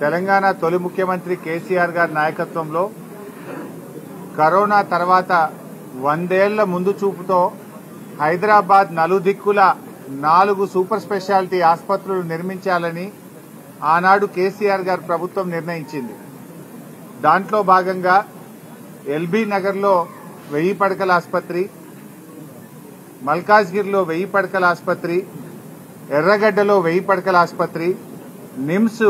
తెలంగాణ తొలి ముఖ్యమంత్రి కేసీఆర్ గారి నాయకత్వంలో కరోనా తర్వాత 100 ఏళ్ల ముందు చూపుతో హైదరాబాద్ నలుదిక్కుల 4 సూపర్ స్పెషాలిటీ ఆసుపత్రులు నిర్మించాలని ఆనాడు కేసీఆర్ గారి ప్రభుత్వం నిర్ణయించింది. దాంట్లో భాగంగా ఎల్బీ నగర్లో 1000 పడకల ఆసుపత్రి, మల్కాజ్గిరిలో 1000 పడకల ఆసుపత్రి, ఎర్రగడ్డలో 1000 పడకల ఆసుపత్రి, నిమ్స్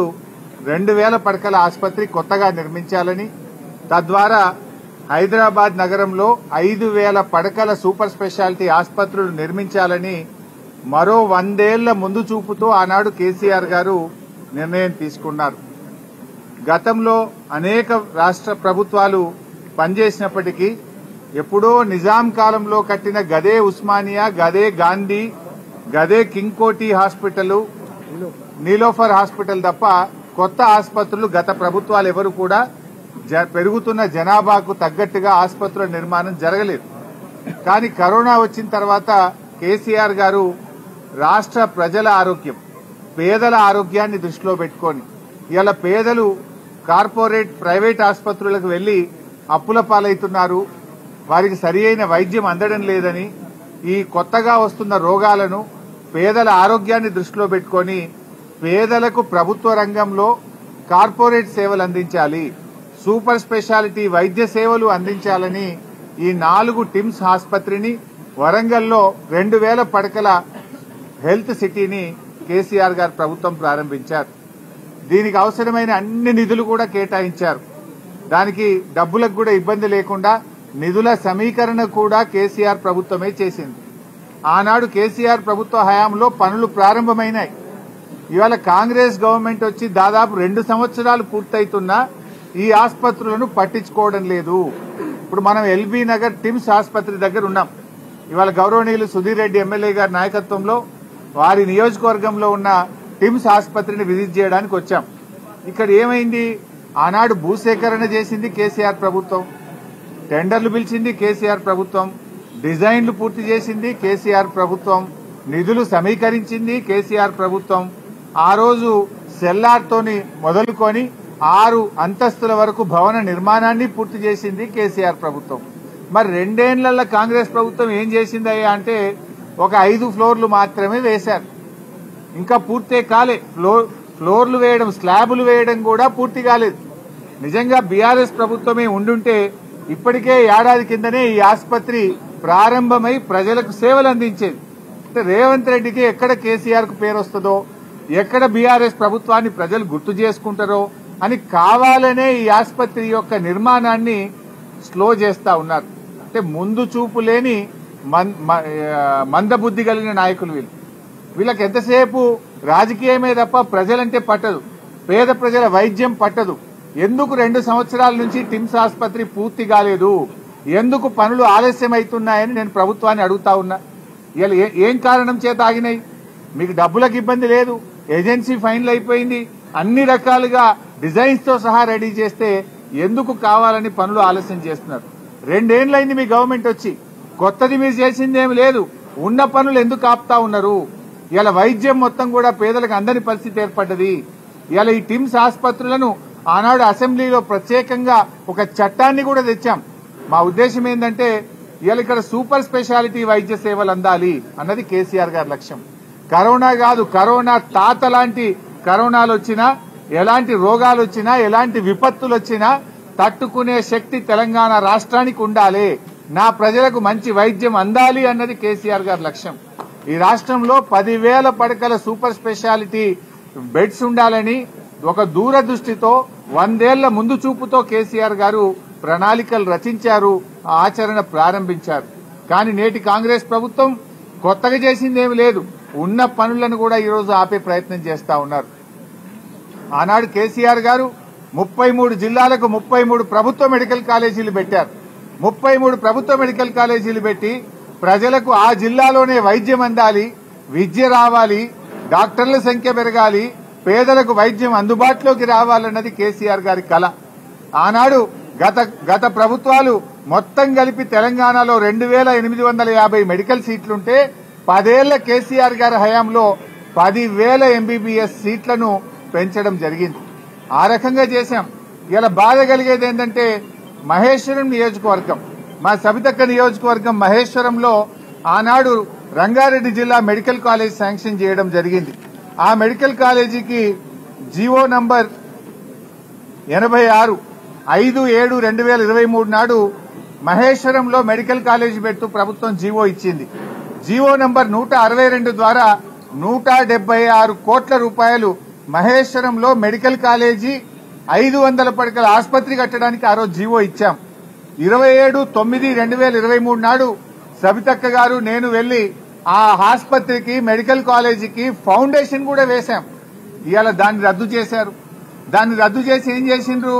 2000 పడకల ఆసుపత్రి కొత్తగా నిర్మించాలని, తద్వారా హైదరాబాద్ నగరంలో 5000 పడకల సూపర్ స్పెషాలిటీ ఆసుపత్రులు నిర్మించాలని మరో 100 ఏళ్ల ముందు చూపుతో ఆనాడు కేసీఆర్ గారు నిర్ణయం తీసుకున్నారు. గతంలో అనేక రాష్ట్ర ప్రభుత్వాలు పనిచేసినప్పటికీ ఎప్పుడో నిజాం కాలంలో కట్టిన గదే ఉస్మానియా, గదే గాంధీ, గదే కింగ్ కోటి హాస్పిటల్, నీలోఫర్ హాస్పిటల్ తప్ప కొత్త ఆసుపత్రులు గత ప్రభుత్వాలు ఎవరు కూడా పెరుగుతున్న జనాభాకు తగ్గట్టుగా ఆసుపత్రుల నిర్మాణం జరగలేదు. కానీ కరోనా వచ్చిన తర్వాత కేసీఆర్ గారు రాష్ట్ర ప్రజల ఆరోగ్యం, పేదల ఆరోగ్యాన్ని దృష్టిలో పెట్టుకొని ఇవాళ పేదలు కార్పొరేట్ ప్రైవేట్ ఆసుపత్రులకు వెళ్లి అప్పుల పాలవుతున్నారు, వారికి సరియైన వైద్యం అందడం లేదని, ఈ కొత్తగా వస్తున్న రోగాలను పేదల ఆరోగ్యాన్ని దృష్టిలో పెట్టుకొని పేదలకు ప్రభుత్వ రంగంలో కార్పొరేట్ సేవలు అందించాలి, సూపర్ స్పెషాలిటీ వైద్య సేవలు అందించాలని ఈ 4 టిమ్స్ ఆసుపత్రిని, వరంగల్లో 2000 పడకల హెల్త్ సిటీని కేసీఆర్ గారు ప్రభుత్వం ప్రారంభించారు. దీనికి అవసరమైన అన్ని నిధులు కూడా కేటాయించారు. దానికి డబ్బులకు కూడా ఇబ్బంది లేకుండా నిధుల సమీకరణ కూడా కేసీఆర్ ప్రభుత్వమే చేసింది. ఆనాడు కేసీఆర్ ప్రభుత్వ హయాంలో పనులు ప్రారంభమైనాయి. ఇవాళ కాంగ్రెస్ గవర్నమెంట్ వచ్చి దాదాపు 2 సంవత్సరాలు పూర్తవుతున్నా ఈ ఆసుపత్రులను పట్టించుకోవడం లేదు. ఇప్పుడు మనం ఎల్బీ నగర్ టిమ్స్ ఆసుపత్రి దగ్గర ఉన్నాం. ఇవాళ గౌరవనీయులు సుధీర్ రెడ్డి ఎమ్మెల్యే గారి నాయకత్వంలో వారి నియోజకవర్గంలో ఉన్న టిమ్స్ ఆసుపత్రిని విజిట్ చేయడానికి వచ్చాం. ఇక్కడ ఏమైంది? ఆనాడు భూసేకరణ చేసింది కేసీఆర్ ప్రభుత్వం, టెండర్లు పిలిచింది కేసీఆర్ ప్రభుత్వం, డిజైన్లు పూర్తి చేసింది కేసీఆర్ ప్రభుత్వం, నిధులు సమీకరించింది కేసీఆర్ ప్రభుత్వం. ఆ రోజు సెల్లార్తోని మొదలుకొని 6 అంతస్తుల వరకు భవన నిర్మాణాన్ని పూర్తి చేసింది కేసీఆర్ ప్రభుత్వం. మరి 2 ఏళ్ల కాంగ్రెస్ ప్రభుత్వం ఏం చేసిందయ్యా అంటే ఒక 5 ఫ్లోర్లు మాత్రమే వేశారు, ఇంకా పూర్తే కాలే. ఫ్లోర్లు వేయడం, స్లాబులు వేయడం కూడా పూర్తి కాలేదు. నిజంగా బీఆర్ఎస్ ప్రభుత్వమే ఉండుంటే ఇప్పటికే ఏడాది కిందనే ఈ ఆసుపత్రి ప్రారంభమై ప్రజలకు సేవలు అందించేది. అంటే రేవంత్ రెడ్డికి ఎక్కడ కేసీఆర్ కు పేరు వస్తుందో, ఎక్కడ బీఆర్ఎస్ ప్రభుత్వాన్ని ప్రజలు గుర్తు చేసుకుంటారో అని కావాలనే ఈ ఆసుపత్రి యొక్క నిర్మాణాన్ని స్లో చేస్తా ఉన్నారు. అంటే ముందు చూపు లేని మందబుద్ధి కలిగిన నాయకులు వీళ్ళకి ఎంతసేపు రాజకీయమే తప్ప ప్రజలంటే పట్టదు, పేద ప్రజల వైద్యం పట్టదు. ఎందుకు 2 సంవత్సరాల నుంచి టిమ్స్ ఆసుపత్రి పూర్తి కాలేదు, ఎందుకు పనులు ఆలస్యం అవుతున్నాయని నేను ప్రభుత్వాన్ని అడుగుతా ఉన్నా. ఇలా ఏం కారణం చేత ఆగినాయి? మీకు డబ్బులకు ఇబ్బంది లేదు, ఏజెన్సీ ఫైన్లు అయిపోయింది, అన్ని రకాలుగా డిజైన్స్ తో సహా రెడీ చేస్తే ఎందుకు కావాలని పనులు ఆలస్యం చేస్తున్నారు? 2 ఏళ్లైంది మీ గవర్నమెంట్ వచ్చి, కొత్తది మీరు చేసిందేమి లేదు. ఉన్న పనులు ఎందుకు ఆపుతా ఉన్నారు? ఇలా వైద్యం మొత్తం కూడా పేదలకు అందని పరిస్థితి ఏర్పడ్డది. ఇలా ఈ టిమ్స్ ఆసుపత్రులను ఆనాడు అసెంబ్లీలో ప్రత్యేకంగా ఒక చట్టాన్ని కూడా తెచ్చాం. మా ఉద్దేశం ఏంటంటే ఇలా ఇక్కడ సూపర్ స్పెషాలిటీ వైద్య సేవలు అందాలి అన్నది కేసీఆర్ గారి లక్ష్యం. కరోనా కాదు, కరోనా తాత లాంటి కరోనాలు వచ్చినా, ఎలాంటి రోగాలు వచ్చినా, ఎలాంటి విపత్తులు వచ్చినా తట్టుకునే శక్తి తెలంగాణ రాష్ట్రానికి ఉండాలి, నా ప్రజలకు మంచి వైద్యం అందాలి అన్నది కేసీఆర్ గారి లక్ష్యం. ఈ రాష్ట్రంలో 10,000 పడకల సూపర్ స్పెషాలిటీ బెడ్స్ ఉండాలని ఒక దూరదృష్టితో 100 ఏళ్ల ముందు చూపుతో కేసీఆర్ గారు ప్రణాళికలు రచించారు, ఆచరణ ప్రారంభించారు. కానీ నేటి కాంగ్రెస్ ప్రభుత్వం కొత్తగా చేసిందేమి లేదు, ఉన్న పనులను కూడా ఈరోజు ఆపే ప్రయత్నం చేస్తా ఉన్నారు. ఆనాడు కేసీఆర్ గారు 33 జిల్లాలకు 33 ప్రభుత్వ మెడికల్ కాలేజీలు పెట్టారు. 33 ప్రభుత్వ మెడికల్ కాలేజీలు పెట్టి ప్రజలకు ఆ జిల్లాలోనే వైద్యం అందాలి, విద్య రావాలి, డాక్టర్ల సంఖ్య పెరగాలి, పేదలకు వైద్యం అందుబాటులోకి రావాలన్నది కేసీఆర్ గారి కల. ఆనాడు గత ప్రభుత్వాలు మొత్తం కలిపి తెలంగాణలో 2850 మెడికల్ సీట్లుంటే 10 ఏళ్ల కేసీఆర్ గారి హయాంలో 10,000 ఎంబీబీఎస్ సీట్లను పెంచడం జరిగింది. ఆ రకంగా చేశాం. ఇలా బాధ కలిగేది ఏంటంటే మహేశ్వరం నియోజకవర్గం, మా సబితక్క నియోజకవర్గం మహేశ్వరంలో ఆనాడు రంగారెడ్డి జిల్లా మెడికల్ కాలేజ్ శాంక్షన్ చేయడం జరిగింది. ఆ మెడికల్ కాలేజీకి జీవో నంబర్ 86 5/7/2023 నాడు మహేశ్వరంలో మెడికల్ కాలేజీ పెడుతూ ప్రభుత్వం జీవో ఇచ్చింది. జీవో నంబర్ 162 ద్వారా 176 కోట్ల రూపాయలు మహేశ్వరంలో మెడికల్ కాలేజీ 500 పడకల ఆసుపత్రి కట్టడానికి ఆ రోజు జీవో ఇచ్చాం. 27/9/2023 నాడు సబితక్క గారు నేను వెళ్లి ఆ ఆసుపత్రికి మెడికల్ కాలేజీకి ఫౌండేషన్ కూడా వేశాం. ఇవాళ దాన్ని రద్దు చేశారు. దాన్ని రద్దు చేసి ఏం చేసిండ్రు,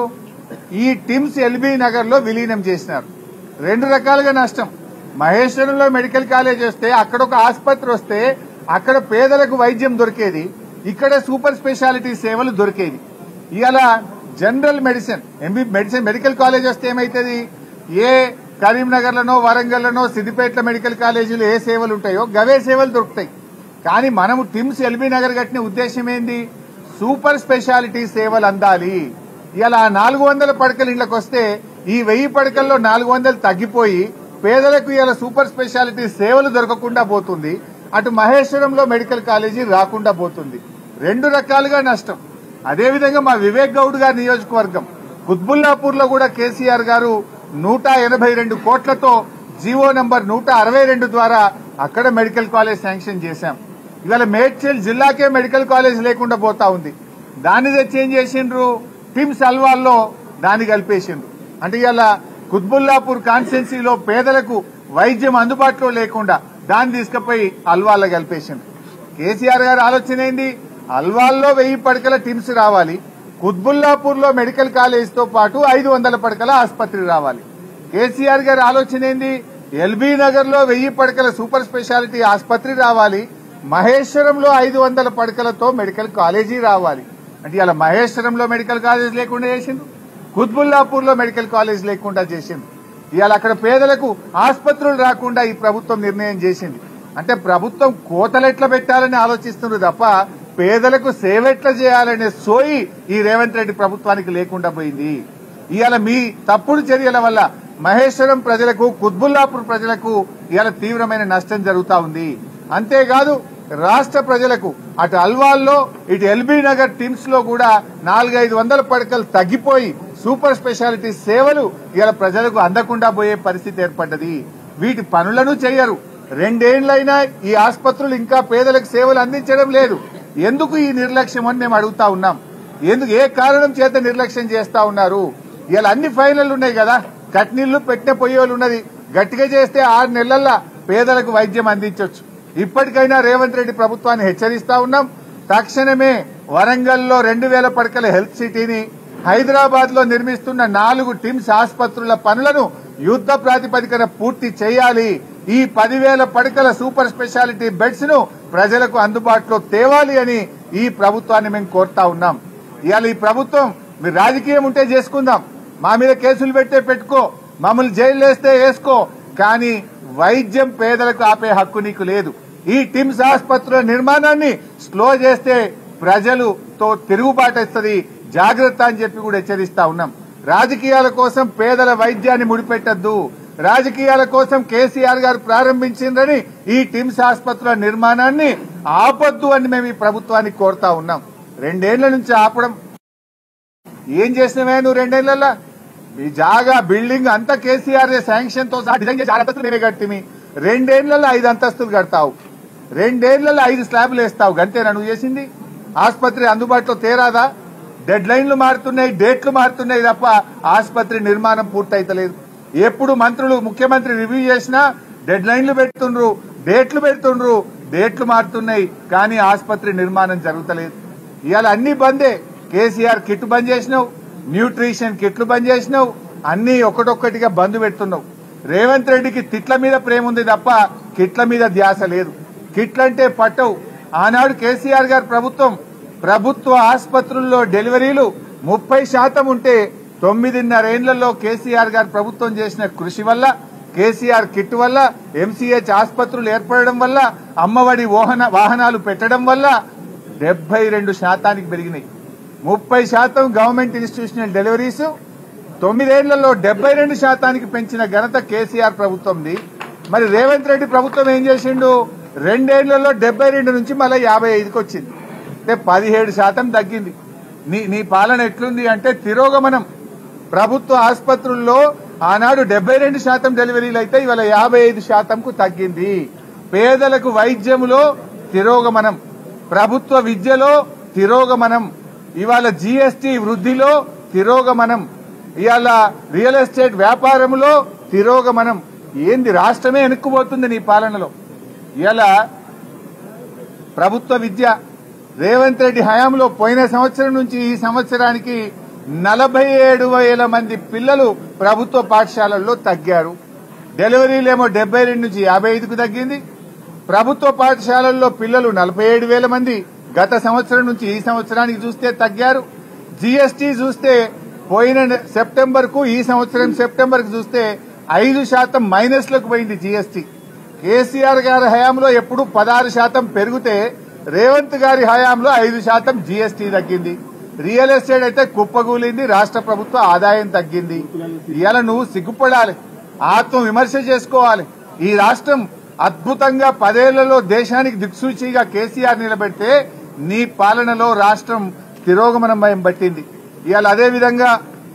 ఈ టిమ్స్ ఎల్బీ నగర్ లో విలీనం చేసినారు. రెండు రకాలుగా నష్టం. మహేశ్వరంలో మెడికల్ కాలేజ్ వస్తే అక్కడ ఒక ఆసుపత్రి వస్తే అక్కడ పేదలకు వైద్యం దొరికేది, ఇక్కడ సూపర్ స్పెషాలిటీ సేవలు దొరికేది. ఇవాళ జనరల్ మెడిసిన్ మెడికల్ కాలేజ్ వస్తే ఏమైతుంది, ఏ కరీంనగర్లనో వరంగల్లోనో సిద్దిపేటలో మెడికల్ కాలేజీలు ఏ సేవలు ఉంటాయో గవే సేవలు దొరుకుతాయి. కానీ మనము టిమ్స్ ఎల్బీ నగర్ కట్టిన ఉద్దేశం ఏంది, సూపర్ స్పెషాలిటీ సేవలు అందాలి. ఇలా 400 పడకలు ఇళ్లకు వస్తే ఈ 1000 పడకల్లో 400 తగ్గిపోయి పేదలకు ఇలా సూపర్ స్పెషాలిటీ సేవలు దొరకకుండా పోతుంది. అటు మహేశ్వరంలో మెడికల్ కాలేజీ రాకుండా పోతుంది. రెండు రకాలుగా నష్టం. అదేవిధంగా మా వివేక్ గౌడ్ గారి నియోజకవర్గం కుత్బుల్లాపూర్ లో కూడా కేసీఆర్ గారు 182 కోట్లతో జీవో నంబర్ 162 ద్వారా అక్కడ మెడికల్ కాలేజ్ శాంక్షన్ చేశాం. ఇవాళ మేడ్చల్ జిల్లాకే మెడికల్ కాలేజ్ లేకుండా పోతా ఉంది. దాన్ని తెచ్చి ఏం చేసిండ్రు, టిమ్స్ అల్వాల్లో దాన్ని కలిపేసిండ్రు. అంటే ఇవాళ కుత్బుల్లాపూర్ కాన్స్టిట్యున్సీలో పేదలకు వైద్యం అందుబాటులో లేకుండా దాన్ని తీసుకుపోయి అల్వాల్లో కలిపేసిండ్రు. కేసీఆర్ గారి ఆలోచన ఏంది, అల్వాల్లో 1000 పడకల టిమ్స్ రావాలి, కుత్బుల్లాపూర్ లో మెడికల్ కాలేజ్ తో పాటు 500 పడకల ఆసుపత్రి రావాలి. కేసీఆర్ గారి ఆలోచన ఏంది, ఎల్బీ నగర్ లో 1000 పడకల సూపర్ స్పెషాలిటీ ఆసుపత్రి రావాలి, మహేశ్వరంలో 500 పడకలతో మెడికల్ కాలేజీ రావాలి. అంటే ఇలా మహేశ్వరంలో మెడికల్ కాలేజ్ లేకుండా చేసిండు, కుత్బుల్లాపూర్ లో మెడికల్ కాలేజ్ లేకుండా చేసిండు. ఇవాళ అక్కడ పేదలకు ఆసుపత్రులు రాకుండా ఈ ప్రభుత్వం నిర్ణయం చేసింది. అంటే ప్రభుత్వం కోతలెట్లా పెట్టాలని ఆలోచిస్తున్నారు తప్ప పేదలకు సేవ ఎట్లా చేయాలనే సోయి ఈ రేవంత్ రెడ్డి ప్రభుత్వానికి లేకుండా పోయింది. ఇవాళ మీ తప్పుడు చర్యల వల్ల మహేశ్వరం ప్రజలకు, కుత్బుల్లాపూర్ ప్రజలకు ఇవాళ తీవ్రమైన నష్టం జరుగుతా ఉంది. అంతేకాదు రాష్ట్ర ప్రజలకు అటు అల్వాల్లో ఇటు ఎల్బీ నగర్ టిమ్స్ లో కూడా 400-500 పడకలు తగ్గిపోయి సూపర్ స్పెషాలిటీ సేవలు ఇవాళ ప్రజలకు అందకుండా పోయే పరిస్థితి ఏర్పడ్డది. వీటి పనులను చేయరు. 2 ఏళ్లైనా ఈ ఆసుపత్రులు ఇంకా పేదలకు సేవలు అందించడం లేదు. ఎందుకు ఈ నిర్లక్ష్యం అని మేము అడుగుతా ఉన్నాం. ఎందుకు, ఏ కారణం చేత నిర్లక్ష్యం చేస్తా ఉన్నారు? ఇలా అన్ని ఫైనల్ ఉన్నాయి కదా, కట్నీళ్లు పెట్టిన పొయ్యోలు ఉన్నది. గట్టిగా చేస్తే 6 నెలల్లో పేదలకు వైద్యం అందించవచ్చు. ఇప్పటికైనా రేవంత్ రెడ్డి ప్రభుత్వాన్ని హెచ్చరిస్తా ఉన్నాం. తక్షణమే వరంగల్లో 2000 పడకల హెల్త్ సిటీని, హైదరాబాద్ లో నిర్మిస్తున్న 4 టిమ్స్ ఆసుపత్రుల పనులను యుద్ధ ప్రాతిపదికన పూర్తి చేయాలి. ఈ 10,000 పడకల సూపర్ స్పెషాలిటీ బెడ్స్ ను ప్రజలకు అందుబాటులో తేవాలి అని ఈ ప్రభుత్వాన్ని మేము కోరుతా ఉన్నాం. ఇవాళ ఈ ప్రభుత్వం, మీరు రాజకీయం ఉంటే చేసుకుందాం, మా మీద కేసులు పెట్టే పెట్టుకో, మమ్మల్ని జైలు వేస్తే వేసుకో, కానీ వైద్యం పేదలకు ఆపే హక్కు నీకు లేదు. ఈ టిమ్స్ ఆసుపత్రుల నిర్మాణాన్ని స్లో చేస్తే ప్రజలతో తిరుగుబాటు వస్తుంది, జాగ్రత్త అని చెప్పి కూడా హెచ్చరిస్తా ఉన్నాం. రాజకీయాల కోసం పేదల వైద్యాన్ని ముడిపెట్టద్దు. రాజకీయాల కోసం కేసీఆర్ గారు ప్రారంభించిందని ఈ టిమ్స్ ఆసుపత్రుల నిర్మాణాన్ని ఆపొద్దు అని మేము ఈ ప్రభుత్వాన్ని కోరుతా ఉన్నాం. 2 ఏళ్ల నుంచి ఆపడం ఏం చేసినవే నువ్వు? 2 ఏళ్లలో మీ జాగా బిల్డింగ్ అంతా కేసీఆర్ శాంక్షన్ తో సహా డిజైన్ చేసి 6 అంతస్తులు మేమే కట్టిమి. 2 ఏళ్లలో 5 అంతస్తులు కడతావు, 2 ఏళ్లలో 5 స్లాబ్లు వేస్తావు. గంతేనా నువ్వు చేసింది? ఆసుపత్రి అందుబాటులో తేరాదా? డెడ్ లైన్లు మారుతున్నాయి, డేట్లు మారుతున్నాయి తప్ప ఆసుపత్రి నిర్మాణం పూర్తయితలేదు. ఎప్పుడు మంత్రులు, ముఖ్యమంత్రి రివ్యూ చేసినా డెడ్ లైన్లు పెడుతుండ్రు, డేట్లు పెడుతుండ్రు, డేట్లు మారుతున్నాయి, కానీ ఆసుపత్రి నిర్మాణం జరుగుతలేదు. ఇవాళ అన్ని బందే. కేసీఆర్ కిట్ బంద్ చేసినావు, న్యూట్రిషన్ కిట్లు బంద్ చేసినావు, అన్ని ఒకటొక్కటిగా బంద్ పెడుతున్నావు. రేవంత్ రెడ్డికి తిట్ల మీద ప్రేమ ఉంది తప్ప కిట్ల మీద ధ్యాస లేదు. కిట్లంటే పట్టవు. ఆనాడు కేసీఆర్ గారి ప్రభుత్వ ఆసుపత్రుల్లో డెలివరీలు 30% ఉంటే 9.5 ఏళ్లలో కేసీఆర్ గారి ప్రభుత్వం చేసిన కృషి వల్ల, కేసీఆర్ కిట్ వల్ల, ఎంసీహెచ్ ఆసుపత్రులు ఏర్పడడం వల్ల, అమ్మఒడి వాహనాలు పెట్టడం వల్ల 72% పెరిగినాయి. 30% గవర్నమెంట్ ఇన్స్టిట్యూషనల్ డెలివరీస్ 9 ఏళ్లలో 72% పెంచిన ఘనత కేసీఆర్ ప్రభుత్వంది. మరి రేవంత్ రెడ్డి ప్రభుత్వం ఏం చేసిండు? 2 ఏళ్లలో 72 నుంచి మళ్ళీ 55కి వచ్చింది. అంటే 17% తగ్గింది. నీ పాలన ఎట్లుంది అంటే తిరోగమనం. ప్రభుత్వ ఆసుపత్రుల్లో ఆనాడు 72% డెలివరీలు అయితే ఇవాళ 55%కు తగ్గింది. పేదలకు వైద్యములో తిరోగమనం, ప్రభుత్వ విద్యలో తిరోగమనం, ఇవాళ జీఎస్టీ వృద్ధిలో తిరోగమనం, ఇవాళ రియల్ ఎస్టేట్ వ్యాపారంలో తిరోగమనం. ఏంది రాష్ట్రమే వెనుక్కుపోతుంది నీ పాలనలో. ఇవాళ ప్రభుత్వ విద్య రేవంత్ రెడ్డి హయాంలో పోయిన సంవత్సరం నుంచి ఈ సంవత్సరానికి 47,000 మంది పిల్లలు ప్రభుత్వ పాఠశాలల్లో తగ్గారు. డెలివరీలేమో 72 నుంచి 55కు తగ్గింది. ప్రభుత్వ పాఠశాలల్లో పిల్లలు 47,000 మంది గత సంవత్సరం నుంచి ఈ సంవత్సరానికి చూస్తే తగ్గారు. జీఎస్టీ చూస్తే పోయిన సెప్టెంబర్ కు ఈ సంవత్సరం సెప్టెంబర్ కు చూస్తే 5% మైనస్ లకు పోయింది జీఎస్టీ. కేసీఆర్ గారి హయాంలో ఎప్పుడు 16% పెరిగితే రేవంత్ గారి హయాంలో 5% జీఎస్టీ తగ్గింది. రియల్ ఎస్టేట్ అయితే కుప్పగూలింది. రాష్ట్ర ప్రభుత్వ ఆదాయం తగ్గింది. ఇవాళ నువ్వు సిగ్గుపడాలి, ఆత్మ విమర్శ చేసుకోవాలి. ఈ రాష్ట్రం అద్భుతంగా 10 ఏళ్లలో దేశానికి దిక్సూచిగా కేసీఆర్ నిలబెడితే నీ పాలనలో రాష్ట్రం తిరోగమనం పట్టింది. ఇవాళ అదేవిధంగా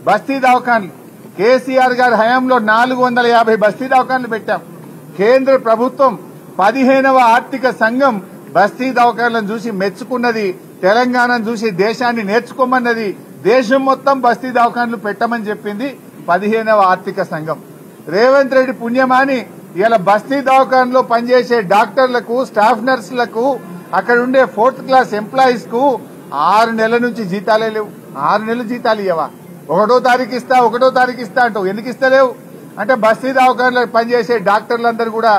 బస్తీ దవాఖాన్లు కేసీఆర్ గారి హయాంలో 450 బస్తీ దవాఖాన్లు పెట్టాం. కేంద్ర ప్రభుత్వం 15వ ఆర్థిక సంఘం బస్తీ దవాఖాన్లను చూసి మెచ్చుకున్నది. తెలంగాణను చూసి దేశాన్ని నేర్చుకోమన్నది. దేశం మొత్తం బస్తీ దవాఖాన్లు పెట్టమని చెప్పింది 15వ ఆర్థిక సంఘం. రేవంత్ రెడ్డి పుణ్యమాని ఇలా బస్తీ దవాఖాన్లో పనిచేసే డాక్టర్లకు, స్టాఫ్ నర్సులకు, అక్కడ ఉండే 4th క్లాస్ ఎంప్లాయీస్ కు 6 నెలల నుంచి జీతాలే లేవు. 6 నెలలు జీతాలు ఇవ్వవా? 1వ తారీఖు ఇస్తా 1వ తారీఖు ఇస్తా అంటావు. ఎందుకు ఇస్తలేవు అంటే బస్తీ దవాఖాన్లో పనిచేసే డాక్టర్లందరూ కూడా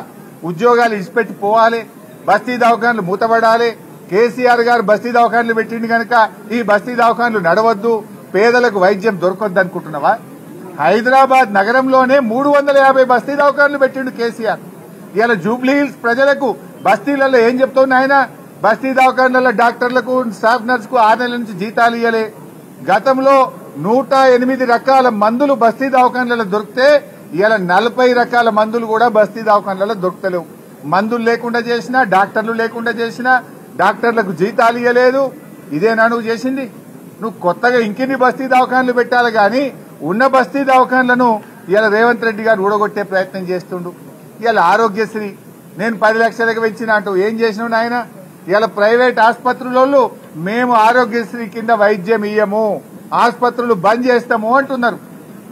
ఉద్యోగాలు ఇచ్చిపెట్టి పోవాలి, బస్తీ దవాఖాన్లు మూతపడాలి. కేసీఆర్ గారు బస్తీ దవాఖాన్లు పెట్టింది కనుక ఈ బస్తీ దవాఖాన్లు నడవద్దు, పేదలకు వైద్యం దొరకొద్దు అనుకుంటున్నావా? హైదరాబాద్ నగరంలోనే 350 బస్తీ దవాఖాన్లు పెట్టిండు కేసీఆర్. ఇలా జూబ్లీ హిల్స్ ప్రజలకు బస్తీలలో ఏం చెప్తున్నా ఆయన? బస్తీ దవాఖాన్లలో డాక్టర్లకు, స్టాఫ్ నర్సుకు 6 నెలల నుంచి జీతాలు ఇవ్వలే. గతంలో 108 రకాల మందులు బస్తీ దవాఖాన్లలో దొరికితే ఇలా 40 రకాల మందులు కూడా బస్తీ దవాఖాన్లలో దొరకలేవు. మందులు లేకుండా చేసినా, డాక్టర్లు లేకుండా చేసినా, డాక్టర్లకు జీతాలు ఇవ్వలేదు. ఇదేనా నువ్వు చేసింది? నువ్వు కొత్తగా ఇంకెన్ని బస్తీ దవాఖాన్లు పెట్టాలి గాని ఉన్న బస్తీ దవాఖాన్లను ఇలా రేవంత్ రెడ్డి గారు ఊడగొట్టే ప్రయత్నం చేస్తుండు. ఇలా ఆరోగ్యశ్రీ నేను 10 లక్షలకు పెంచిన అంటూ ఏం చేసినావు నాయన? ఇలా ప్రైవేట్ ఆసుపత్రులలో మేము ఆరోగ్యశ్రీ కింద వైద్యం ఇయ్యము, ఆసుపత్రులు బంద్ చేస్తాము అంటున్నారు.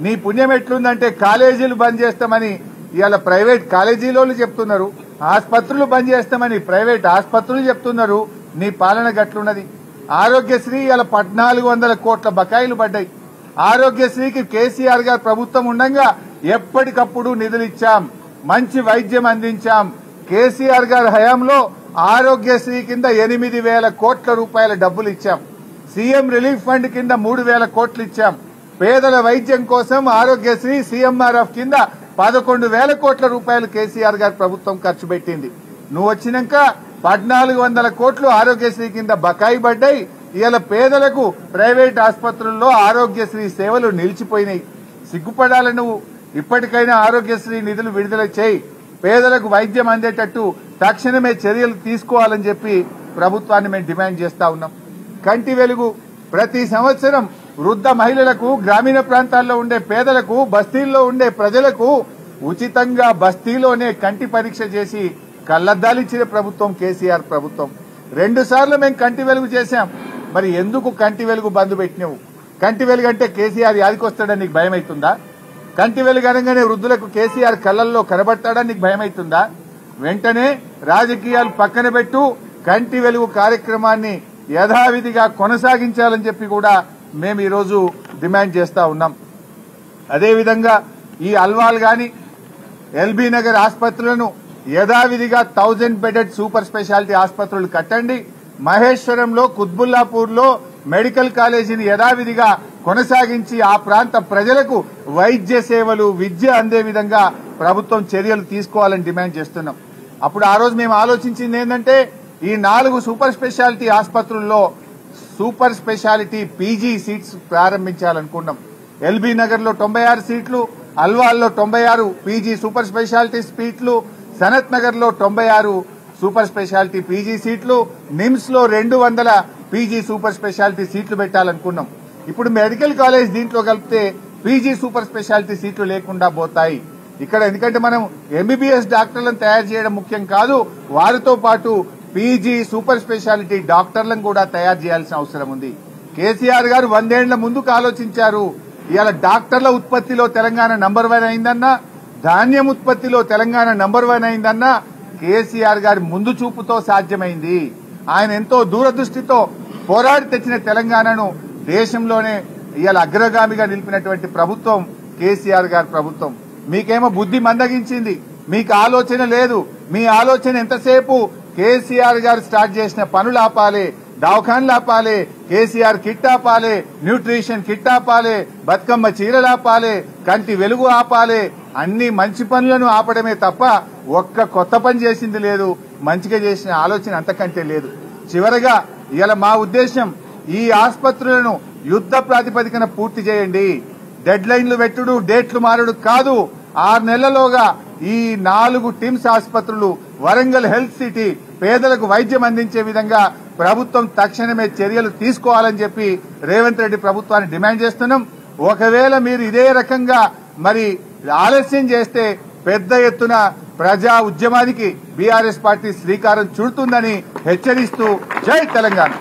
నీ పుణ్యం ఎట్లుందంటే కాలేజీలు బంద్ చేస్తామని ఇవాళ ప్రైవేట్ కాలేజీలోళ్ళు చెప్తున్నారు, ఆసుపత్రులు బంద్ చేస్తామని ప్రైవేట్ ఆసుపత్రులు చెప్తున్నారు. నీ పాలన గట్లున్నది. ఆరోగ్యశ్రీ ఇలా 1400 కోట్ల బకాయిలు పడ్డాయి. ఆరోగ్యశ్రీకి కేసీఆర్ గారు ప్రభుత్వం ఉండగా ఎప్పటికప్పుడు నిధులు ఇచ్చాం, మంచి వైద్యం అందించాం. కేసీఆర్ గారి హయాంలో ఆరోగ్యశ్రీ కింద 8,000 కోట్ల రూపాయల డబ్బులు ఇచ్చాం. సీఎం రిలీఫ్ ఫండ్ కింద 3,000 కోట్లు ఇచ్చాం. పేదల వైద్యం కోసం ఆరోగ్యశ్రీ సీఎంఆర్ఎఫ్ కింద 11,000 కోట్ల రూపాయలు కేసీఆర్ గారి ప్రభుత్వం ఖర్చు పెట్టింది. నువ్వు వచ్చినాక 1,400 కోట్లు ఆరోగ్యశ్రీ కింద బకాయి పడ్డాయి. ఇవాళ పేదలకు ప్రైవేట్ ఆసుపత్రుల్లో ఆరోగ్యశ్రీ సేవలు నిలిచిపోయినాయి. సిగ్గుపడాలి నువ్వు. ఇప్పటికైనా ఆరోగ్యశ్రీ నిధులు విడుదల చేయి, పేదలకు వైద్యం అందేటట్టు తక్షణమే చర్యలు తీసుకోవాలని చెప్పి ప్రభుత్వాన్ని మేము డిమాండ్ చేస్తా ఉన్నాం. కంటి వెలుగు ప్రతి సంవత్సరం వృద్ధ మహిళలకు, గ్రామీణ ప్రాంతాల్లో ఉండే పేదలకు, బస్తీల్లో ఉండే ప్రజలకు ఉచితంగా బస్తీలోనే కంటి పరీక్ష చేసి కళ్లద్దాలిచ్చిన ప్రభుత్వం కేసీఆర్ ప్రభుత్వం. 2 సార్లు మేము కంటి వెలుగు చేశాం. మరి ఎందుకు కంటి వెలుగు బంద్ పెట్టినావు? కంటి వెలుగు అంటే కేసీఆర్ యాదికొస్తాడని నీకు భయం అవుతుందా? కంటి వెలుగు అనగానే వృద్ధులకు కేసీఆర్ కళ్లల్లో కనబడతాడని నీకు భయం అవుతుందా? వెంటనే రాజకీయాలు పక్కన పెట్టు, కంటి వెలుగు కార్యక్రమాన్ని యథావిధిగా కొనసాగించాలని చెప్పి కూడా మేము ఈరోజు డిమాండ్ చేస్తా ఉన్నాం. అదేవిధంగా ఈ అల్వాల్ గాని, ఎల్బీ నగర్ ఆసుపత్రులను యథావిధిగా 1000 బెడెడ్ సూపర్ స్పెషాలిటీ ఆసుపత్రులు కట్టండి. మహేశ్వరంలో, కుత్బుల్లాపూర్లో మెడికల్ కాలేజీని యథావిధిగా కొనసాగించి ఆ ప్రాంత ప్రజలకు వైద్య సేవలు, విద్య అందే విధంగా ప్రభుత్వం చర్యలు తీసుకోవాలని డిమాండ్ చేస్తున్నాం. అప్పుడు ఆ రోజు మేము ఆలోచించింది ఏంటంటే ఈ 4 సూపర్ స్పెషాలిటీ ఆసుపత్రుల్లో సూపర్ స్పెషాలిటీ పీజీ సీట్స్ ప్రారంభించాలనుకున్నాం. ఎల్బీ నగర్ లో 96 సీట్లు, అల్వాల్లో 96 పీజీ సూపర్ స్పెషాలిటీ సీట్లు, సనత్ నగర్ లో 96 సూపర్ స్పెషాలిటీ పీజీ సీట్లు, నిమ్స్ లో 200 పీజీ సూపర్ స్పెషాలిటీ సీట్లు పెట్టాలనుకున్నాం. ఇప్పుడు మెడికల్ కాలేజ్ దీంట్లో కలిపితే పీజీ సూపర్ స్పెషాలిటీ సీట్లు లేకుండా పోతాయి. ఇక్కడ ఎందుకంటే మనం ఎంబీబీఎస్ డాక్టర్లను తయారు చేయడం ముఖ్యం కాదు, వారితో పాటు పీజీ సూపర్ స్పెషాలిటీ డాక్టర్లను కూడా తయారు చేయాల్సిన అవసరం ఉంది. కేసీఆర్ గారు 100 ఏళ్ల ముందుకు ఆలోచించారు. ఇవాళ డాక్టర్ల ఉత్పత్తిలో తెలంగాణ నంబర్ 1 అయిందన్నా, ధాన్యం ఉత్పత్తిలో తెలంగాణ నంబర్ 1 అయిందన్నా కేసీఆర్ గారి ముందు చూపుతో సాధ్యమైంది. ఆయన ఎంతో దూరదృష్టితో పోరాడి తెచ్చిన తెలంగాణను దేశంలోనే ఇవాళ అగ్రగామిగా నిలిపినటువంటి ప్రభుత్వం కేసీఆర్ గారి ప్రభుత్వం. మీకేమో బుద్ధి మందగించింది, మీకు ఆలోచన లేదు. మీ ఆలోచన ఎంతసేపు కేసీఆర్ గారు స్టార్ట్ చేసిన పనులు ఆపాలి, దవాఖాన్లు ఆపాలి, కేసీఆర్ కిట్ ఆపాలి, న్యూట్రిషన్ కిట్ ఆపాలి, బతుకమ్మ చీరలు ఆపాలి, కంటి వెలుగు ఆపాలి, అన్ని మంచి పనులను ఆపడమే తప్ప ఒక్క కొత్త పని చేసింది లేదు, మంచిగా చేసిన ఆలోచన అంతకంటే లేదు. చివరగా ఇవాళ మా ఉద్దేశం ఈ ఆసుపత్రులను యుద్ధ ప్రాతిపదికన పూర్తి చేయండి. డెడ్ లైన్లు పెట్టుడు, డేట్లు మారుడు కాదు. 6 నెలల్లోగా ఈ 4 టిమ్స్ ఆసుపత్రులు, వరంగల్ హెల్త్ సిటీ పేదలకు వైద్యం అందించే విధంగా ప్రభుత్వం తక్షణమే చర్యలు తీసుకోవాలని చెప్పి రేవంత్ రెడ్డి ప్రభుత్వాన్ని డిమాండ్ చేస్తున్నాం. ఒకవేళ మీరు ఇదే రకంగా మరి ఆలస్యం చేస్తే పెద్ద ఎత్తున ప్రజా ఉద్యమానికి బీఆర్ఎస్ పార్టీ శ్రీకారం చుడుతుందని హెచ్చరిస్తూ జై తెలంగాణ.